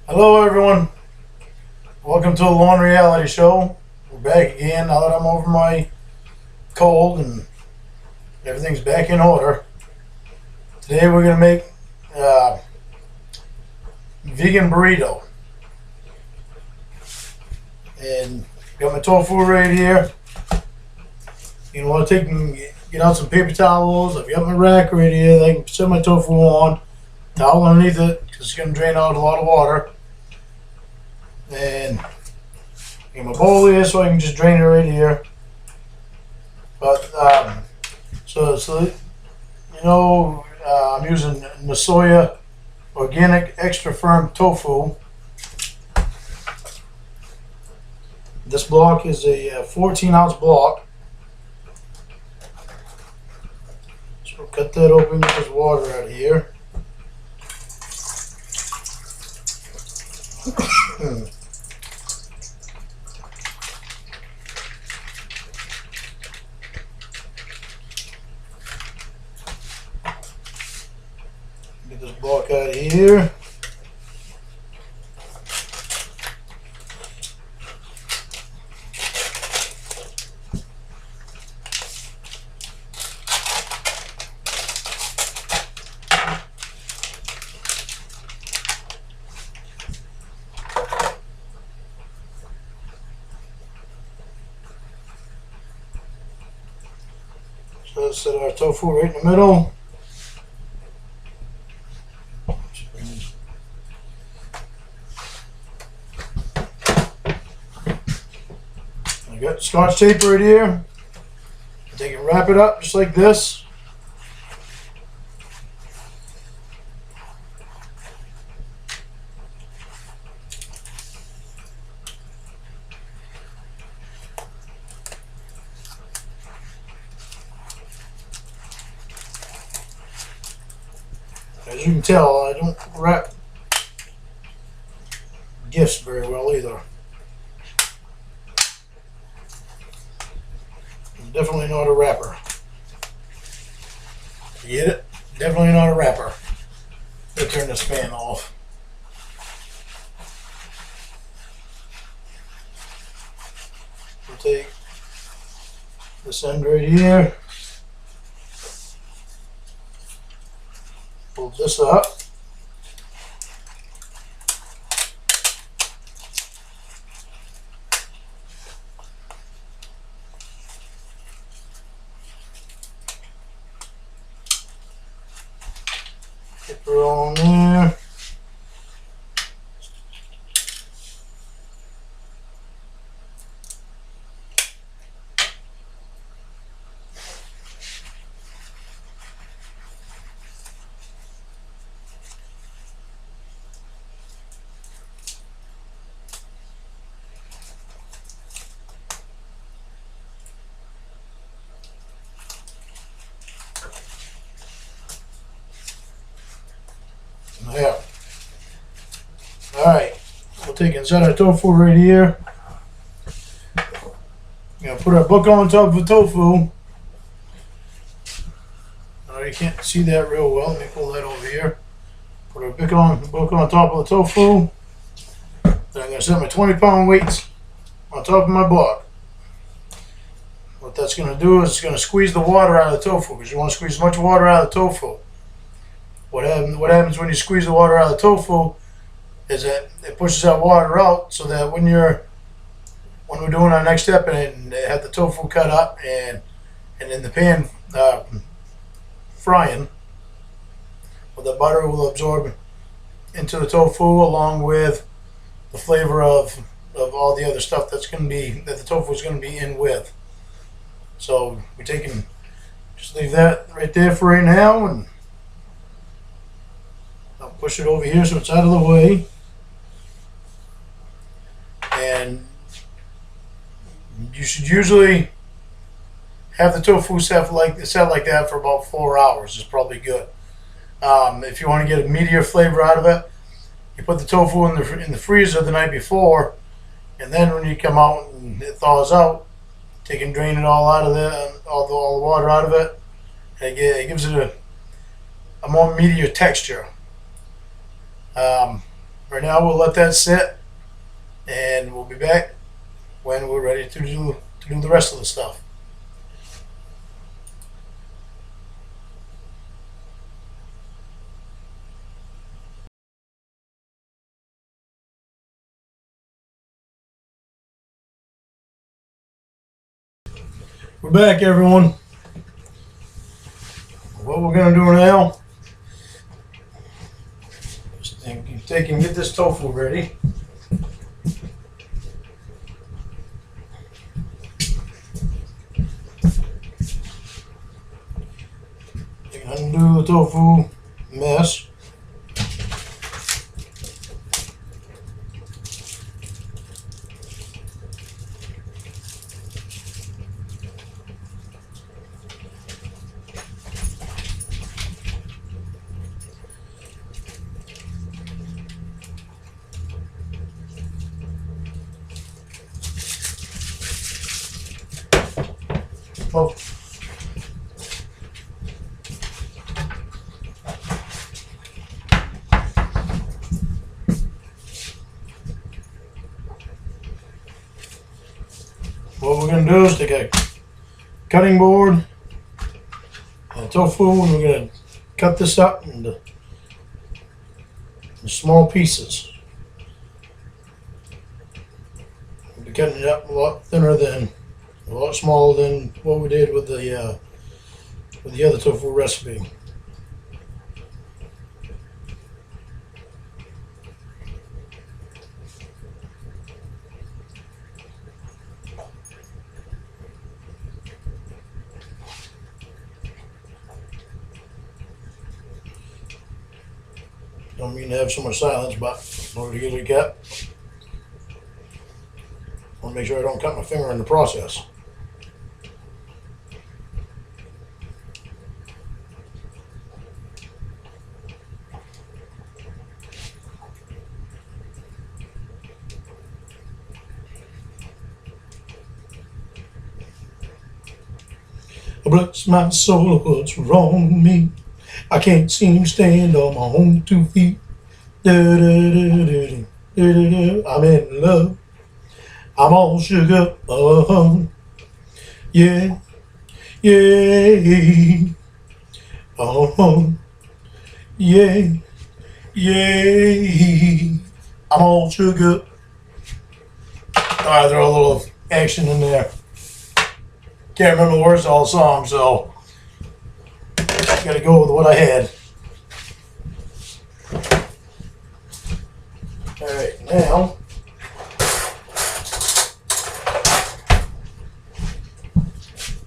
Hello, everyone. Welcome to the Lorne Reality Show. We're back again now that I'm over my cold and everything's back in order. Today we're gonna make vegan burrito, and got my tofu right here. You want to take and get out some paper towels. I've got my rack right here. I can set my tofu on, towel underneath it because it's gonna drain out a lot of water. And get my bowl here so I can just drain it right here. But I'm using the soya organic extra firm tofu. This block is a 14-ounce block. So we'll cut that open, get this water out of here. Get this block out of here. So let's set our tofu right in the middle. I got Scotch tape right here. They can wrap it up just like this. As you can tell, I don't wrap gifts very well either. I'm definitely not a wrapper. You get it? Definitely not a wrapper. Let's turn this fan off. We'll take this end right here. Pull this up. Get her on there. Yeah. Alright. We'll take inside our tofu right here. We're gonna put our book on top of the tofu. You can't see that real well. Let me pull that over here. Put our book on top of the tofu. Then I'm gonna set my 20-pound weights on top of my block. What that's gonna do is it's gonna squeeze the water out of the tofu, because you want to squeeze as much water out of the tofu. What happens when you squeeze the water out of the tofu is that it pushes that water out, so that when we're doing our next step and have the tofu cut up and in the pan frying, well, the butter will absorb into the tofu along with the flavor of all the other stuff that the tofu is going to be in with. So we just leave that right there for right now, and I'll push it over here so it's out of the way. And you should usually have the tofu set like that for about 4 hours. Is probably good. If you want to get a meatier flavor out of it, you put the tofu in the freezer the night before, and then when you come out and it thaws out, take and drain it all out of all the water out of it. And it gives it a more meatier texture. Right now we'll let that sit, and we'll be back when we're ready to do the rest of the stuff. We're back, everyone. What we're gonna do now is take and get this tofu ready. Undo the tofu mess. Oh. What we're going to do is take a cutting board and a tofu, and we're going to cut this up into small pieces. We'll be cutting it up a lot smaller than what we did with the other tofu recipe. Don't mean to have so much silence, but in order to get it cut, I want to make sure I don't cut my finger in the process. Bless my soul, what's wrong with me? I can't seem to stand on my own 2 feet. I'm in love. I'm all shook up. Yeah, yeah. Yeah, yeah. I'm all shook up. Alright, throw a little action in there. Can't remember the words of all the song, so gotta go with what I had. Alright, now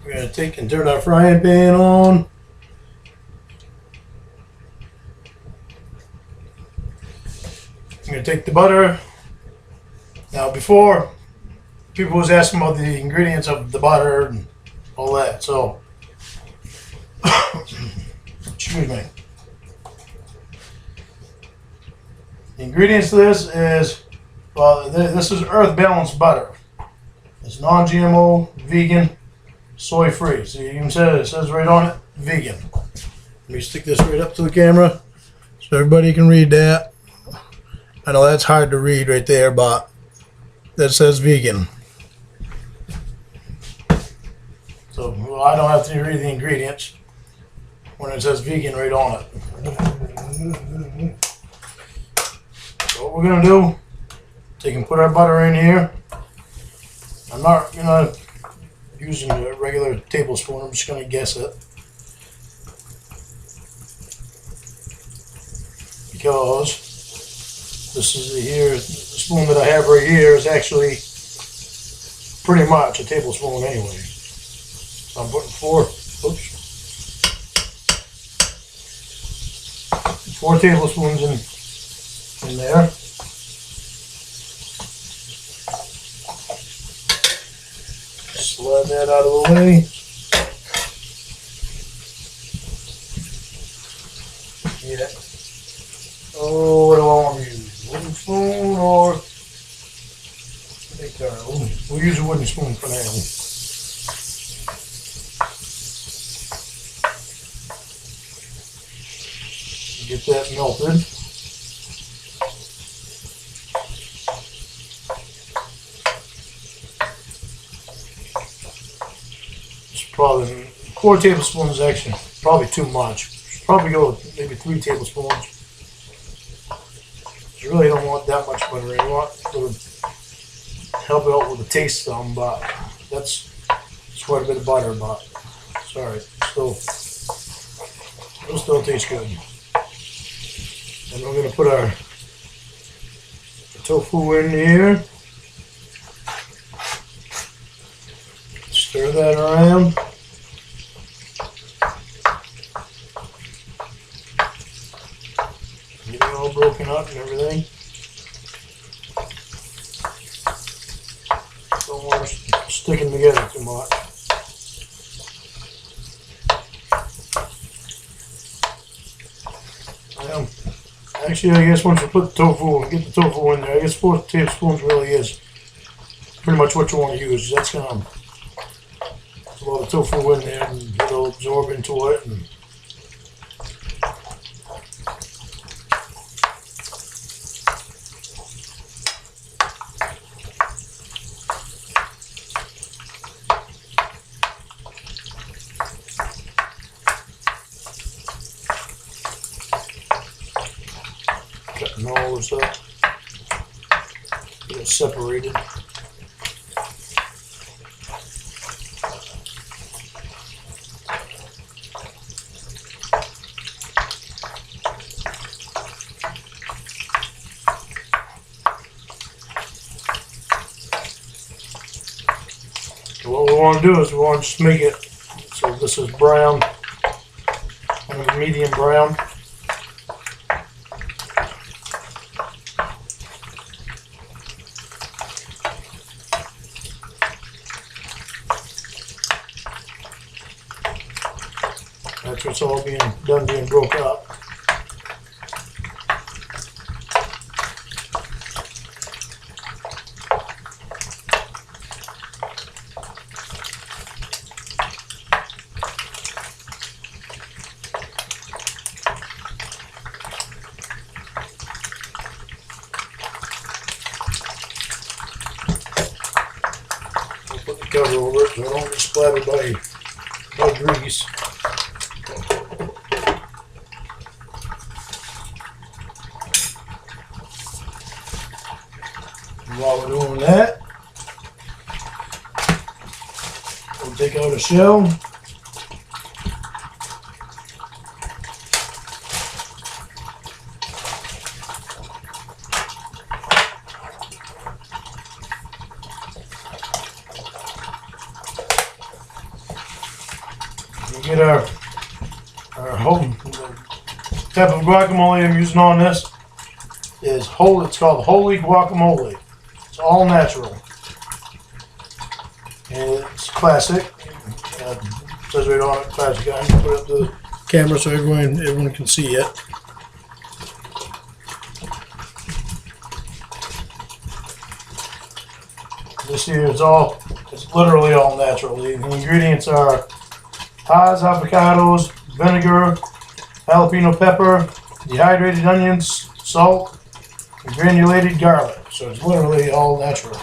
we're gonna take and turn our frying pan on. I'm gonna take the butter. Now before, people was asking about the ingredients of the butter and all that, so excuse me. The ingredients to this is, well, this is earth balanced butter. It's non-GMO, vegan, soy free. So you even said it says right on it, vegan. Let me stick this right up to the camera so everybody can read that. I know that's hard to read right there, but that says vegan. So well, I don't have to read the ingredients when it says vegan right on it. So what we're gonna do, take and put our butter in here. I'm not gonna using a regular tablespoon. I'm just gonna guess it because this is the spoon that I have right here is actually pretty much a tablespoon anyway. So I'm putting 4 tablespoons in there. Slide that out of the way. Yeah. Oh, what do I want to use? Wooden spoon or? We'll use a wooden spoon for now. Get that melted. It's probably 4 tablespoons actually, probably too much. Probably go with maybe 3 tablespoons. You really don't want that much butter. You want to help it out with the taste some, but that's quite a bit of butter, but sorry, it'll still taste good. And we're gonna put our tofu in here. Stir that around. Get it all broken up and everything. Don't want to stick them together too much. Actually, I guess once you put the tofu and get the tofu in there, I guess 4 tablespoons really is pretty much what you want to use. That's gonna put a lot of tofu in there and it'll absorb into it. And cutting all this up, get it separated. So what we want to do is we want to just make it so this is brown, kind of medium brown. That's what's all being broke up. I'll put the cover over it so I don't get splattered by grease. While we're doing that, we'll take out a shell. We get our whole type of guacamole I'm using on this is whole. It's called holy guacamole. It's all natural, and it's classic. It says right on it, classic. I'm gonna put up the camera so everyone can see it. This here is it's literally all natural. The ingredients are Hass avocados, vinegar, jalapeno pepper, dehydrated onions, salt, and granulated garlic. So it's literally all natural.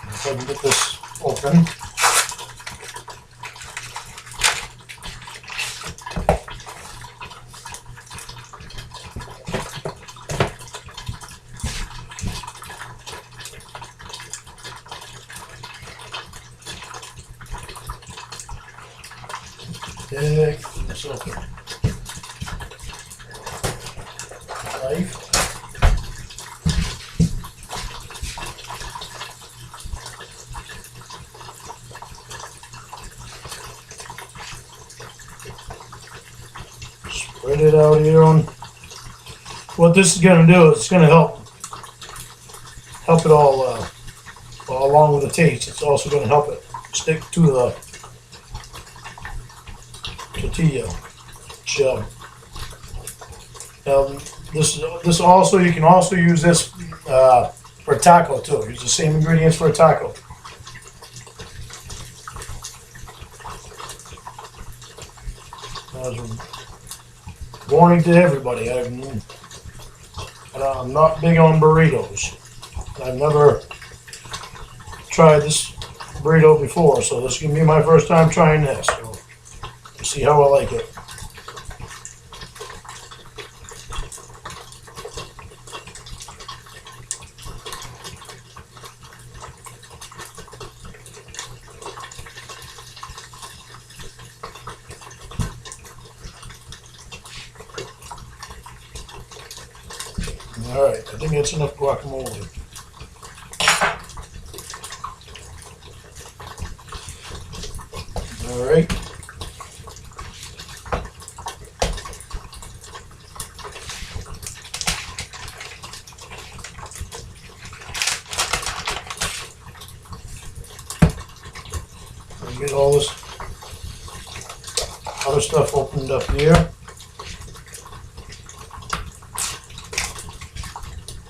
If I can get this open. Take this open. Knife. Spread it out here on. What this is going to do is it's going to help it all along with the taste. It's also going to help it stick to the tortilla shell. This also, you can also use this for taco too. Use the same ingredients for a taco. As a warning to everybody, I'm not big on burritos. I've never tried this burrito before, so this is gonna be my first time trying this. So we'll see how I like it. Alright, I think that's enough guacamole. Alright. Get all this other stuff opened up here.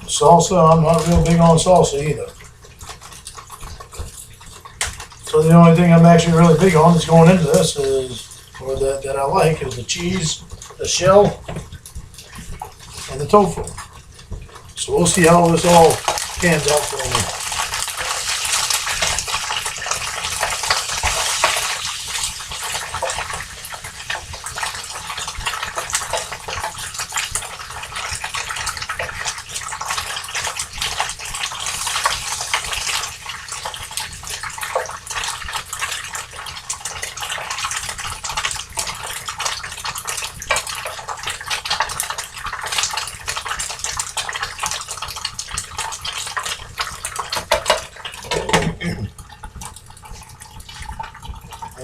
Salsa, I'm not real big on salsa either. So the only thing I'm actually really big on that's going into this is, or that I like, is the cheese, the shell, and the tofu. So we'll see how this all pans out for me.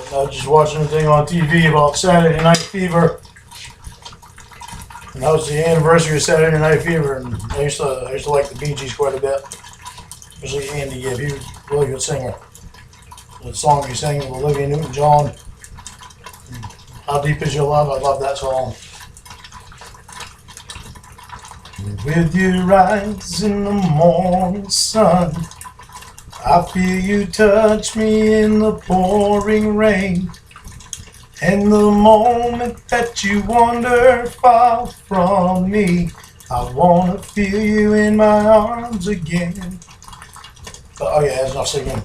I was just watching a thing on TV about Saturday Night Fever, and that was the anniversary of Saturday Night Fever. And I used to like the Bee Gees quite a bit, especially Andy Gibb. He was a really good singer. The song he sang with Olivia Newton-John, "How Deep Is Your Love," I love that song. With your eyes in the morning sun, I feel you touch me in the pouring rain. And the moment that you wander far from me, I wanna feel you in my arms again. Oh yeah, there's enough singing.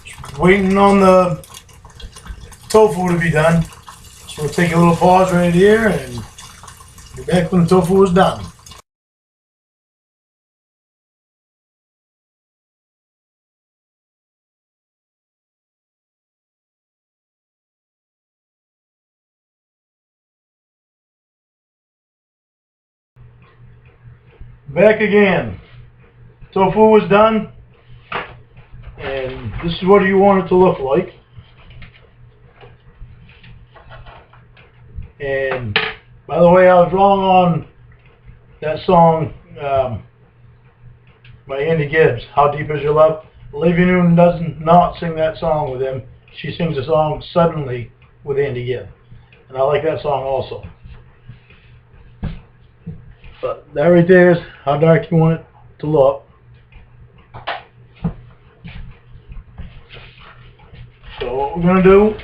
Just waiting on the tofu to be done. So we'll take a little pause right here and be back when the tofu is done. Back again. Tofu is done, and this is what you want it to look like. And by the way, I was wrong on that song by Andy Gibbs, "How Deep Is Your Love." Olivia Newton does not sing that song with him. She sings the song "Suddenly" with Andy Gibb, and I like that song also. But that right there is how dark you want it to look. So what we're going to do,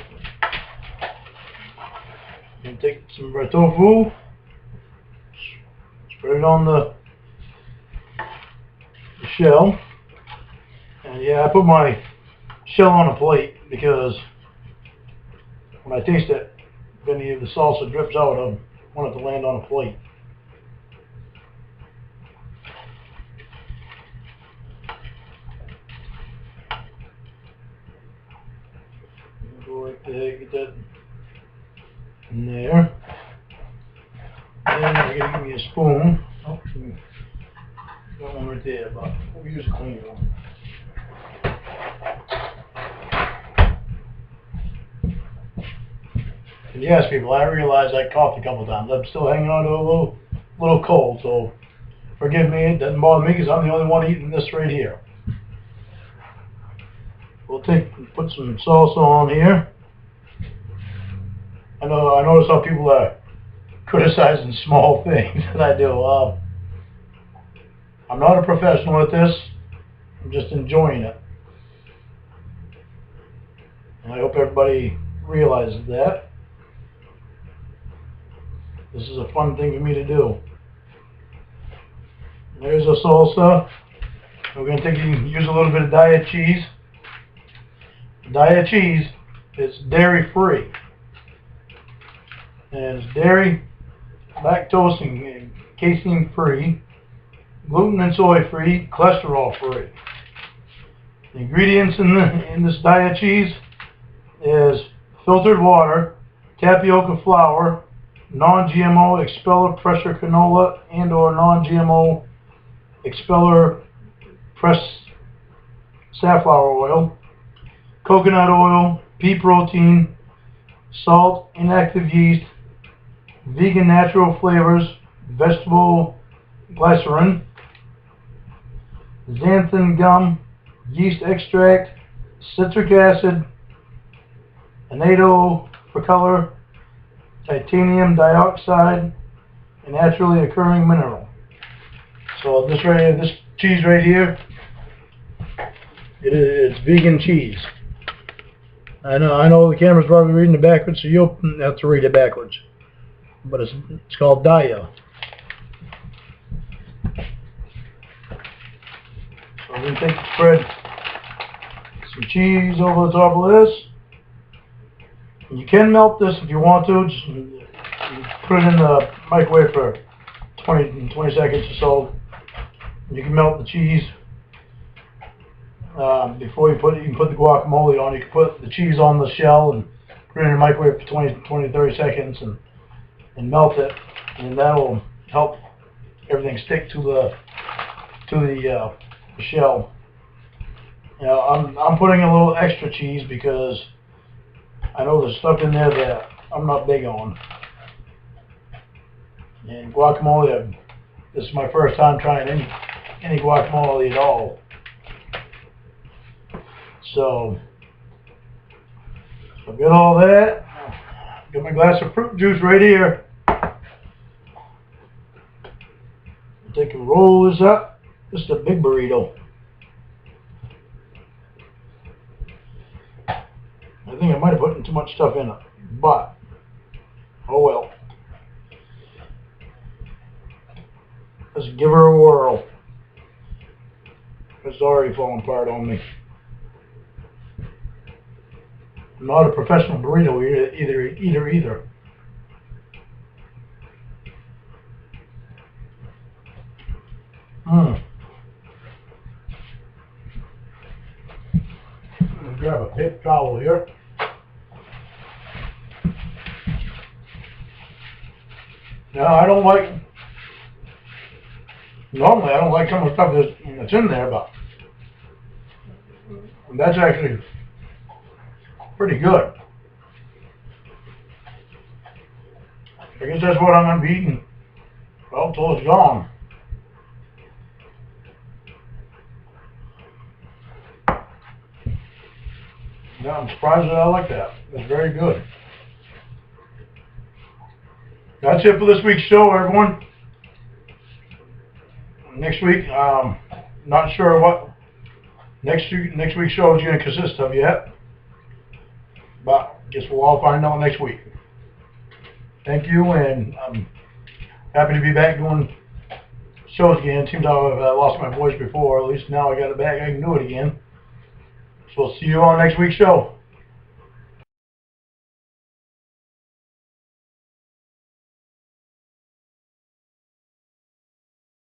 we're going to take some of our tofu, spread it on the shell. And yeah, I put my shell on a plate because when I taste it, if any of the salsa drips out, I want it to land on a plate. Go right there, get that in there. Then I gotta give me a spoon. Oh, got one right there, but we'll use a clean one. And yes, people, I realize I coughed a couple times. I'm still hanging on to a little cold, so forgive me. It doesn't bother me because I'm the only one eating this right here. We'll put some salsa on here. I notice how people are criticizing small things that I do. I'm not a professional at this. I'm just enjoying it. And I hope everybody realizes that. This is a fun thing for me to do. There's a salsa. We're going to use a little bit of diet cheese. Diet cheese is dairy free. And it's dairy, lactose, and casein free, gluten and soy free, cholesterol free. The ingredients in this diet cheese is filtered water, tapioca flour, non-GMO expeller pressure canola and or non-GMO expeller pressed safflower oil, coconut oil, pea protein, salt, inactive yeast, vegan natural flavors, vegetable glycerin, xanthan gum, yeast extract, citric acid, annatto for color, titanium dioxide, a naturally occurring mineral. So this cheese right here, it's vegan cheese. I know the camera's probably reading it backwards, so you'll have to read it backwards. But it's called Daya. So we're going to spread some cheese over the top of this. And you can melt this if you want to. Just put it in the microwave for 20 seconds or so. You can melt the cheese before you can put the guacamole on. You can put the cheese on the shell and put it in the microwave for 30 seconds and melt it, and that'll help everything stick to the shell. You know, I'm putting a little extra cheese because I know there's stuff in there that I'm not big on. And guacamole, this is my first time trying any guacamole at all. So I've got all that. Got my glass of fruit juice right here. Take and roll this up. This is a big burrito. I think I might have put too much stuff in it, but oh well. Let's give her a whirl. It's already falling apart on me. I'm not a professional burrito either. I'm gonna grab a paper towel here. Now normally I don't like some of the stuff that's in there, but that's actually pretty good. I guess that's what I'm going to be eating, well, till it's gone. Yeah, I'm surprised that I like that. It's very good. That's it for this week's show, everyone. Next week, not sure what next week's show is going to consist of yet, but I guess we'll all find out next week. Thank you, and I'm happy to be back doing shows again. Seems I've lost my voice before. At least now I got it back. I can do it again. So we'll see you on next week's show.